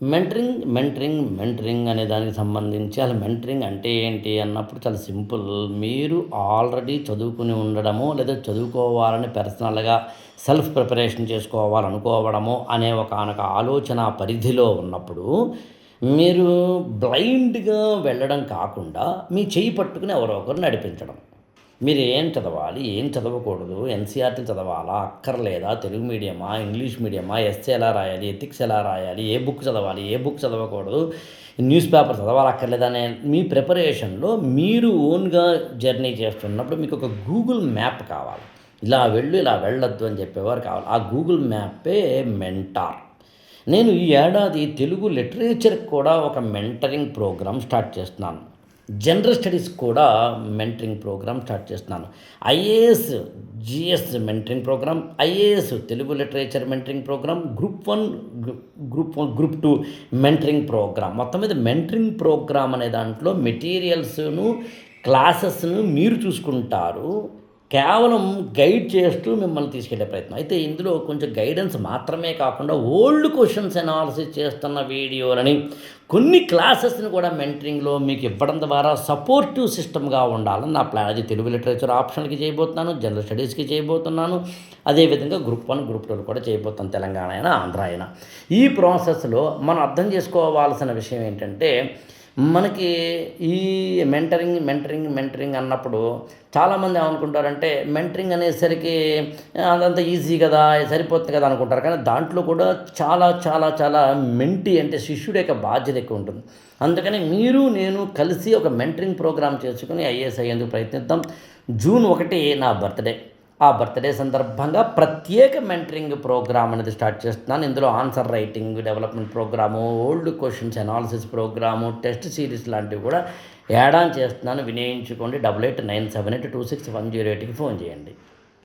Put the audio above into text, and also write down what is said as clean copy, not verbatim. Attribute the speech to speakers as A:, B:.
A: Mentoring అనే దానికి సంబంధించి అసలు మెంటరింగ్ అంటే ఏంటి అన్నప్పుడు చాలా సింపుల్. మీరు ఆల్రెడీ చదువుకుని ఉండడమో లేదా చదువుకోవాలని పర్సనల్‌గా సెల్ఫ్ ప్రిపరేషన్ చేసుకోవాలనుకోవడమో అనే ఒకానొక ఆలోచన పరిధిలో ఉన్నప్పుడు, మీరు బ్లైండ్‌గా వెళ్ళడం కాకుండా మీ చెయ్యి పట్టుకుని ఎవరో ఒకరు నడిపించడం. మీరు ఏం చదవాలి? ఏం చదవకూడదు? ఎన్‌సీఈఆర్‌టీలు చదవాలా? అక్కర్లేదా? తెలుగు మీడియమా? ఇంగ్లీష్ మీడియమా? ఎస్సే ఎలా రాయాలి? ఎథిక్స్ ఎలా రాయాలి? ఏ బుక్ చదవాలి? ఏ బుక్ చదవకూడదు? న్యూస్ పేపర్ చదవాలా అక్కర్లేదా? అనే మీ ప్రిపరేషన్‌లో మీరు ఓన్‌గా జర్నీ చేస్తున్నప్పుడు మీకొక గూగుల్ మ్యాప్ కావాలి. ఇలా వెళ్ళు, ఇలా వెళ్ళొద్దు అని చెప్పేవారు కావాలి. ఆ గూగుల్ మ్యాపే మెంటార్. నేను ఈ ఏడాది తెలుగు లిటరేచర్‌కి కూడా ఒక మెంటరింగ్ ప్రోగ్రామ్ స్టార్ట్ చేస్తున్నాను. జనరల్ స్టడీస్ కూడా మెంటరింగ్ ప్రోగ్రామ్ స్టార్ట్ చేస్తున్నాను. IAS, GS mentoring program, IAS Telugu literature mentoring program, group 2 mentoring program. మొత్తం మీద మెంటరింగ్ ప్రోగ్రామ్ అనే దాంట్లో మెటీరియల్స్‌ను, క్లాసెస్‌ను మీరు చూసుకుంటారు. కేవలం గైడ్ చేస్తూ మిమ్మల్ని తీసుకెళ్ళే ప్రయత్నం. అయితే ఇందులో కొంచెం గైడెన్స్ మాత్రమే కాకుండా ఓల్డ్ క్వెషన్స్ అనాలిసిస్ చేస్తున్న వీడియోలని, కొన్ని క్లాసెస్‌ని కూడా మెంటరింగ్‌లో మీకు ఇవ్వడం ద్వారా సపోర్టివ్ సిస్టమ్‌గా ఉండాలని నా ప్లాన్. అది తెలుగు లిటరేచర్ ఆప్షనల్‌కి చేయబోతున్నాను, జనరల్ స్టడీస్‌కి చేయబోతున్నాను. అదేవిధంగా గ్రూప్ 1, గ్రూప్ 2 కూడా చేయబోతున్నాను, తెలంగాణ అయినా, ఆంధ్ర అయినా. ఈ ప్రాసెస్‌లో మనం అర్థం చేసుకోవాల్సిన విషయం ఏంటంటే, మనకి ఈ మెంటరింగ్ అన్నప్పుడు చాలామంది ఏమనుకుంటారంటే, మెంటరింగ్ అనేసరికి అదంతా ఈజీ కదా, సరిపోతుంది కదా అనుకుంటారు. కానీ దాంట్లో కూడా చాలా చాలా చాలా మెంటీ అంటే శిష్యుడి యొక్క బాధ్యత ఎక్కువ ఉంటుంది. అందుకని మీరు నేను కలిసి ఒక మెంటరింగ్ ప్రోగ్రామ్ చేసుకుని ఐఏఎస్ అయ్యేందుకు ప్రయత్నిద్దాం. జూన్ 1 నా బర్త్‌డే. ఆ బర్త్‌డే సందర్భంగా ప్రత్యేక మెంటరింగ్ ప్రోగ్రామ్ అనేది స్టార్ట్ చేస్తున్నాను. ఇందులో answer writing development program, old questions analysis program, test series లాంటివి కూడా యాడ్ ఆన్ చేస్తున్నాను. వినియోగించుకోండి. 8897826108కి ఫోన్ చేయండి.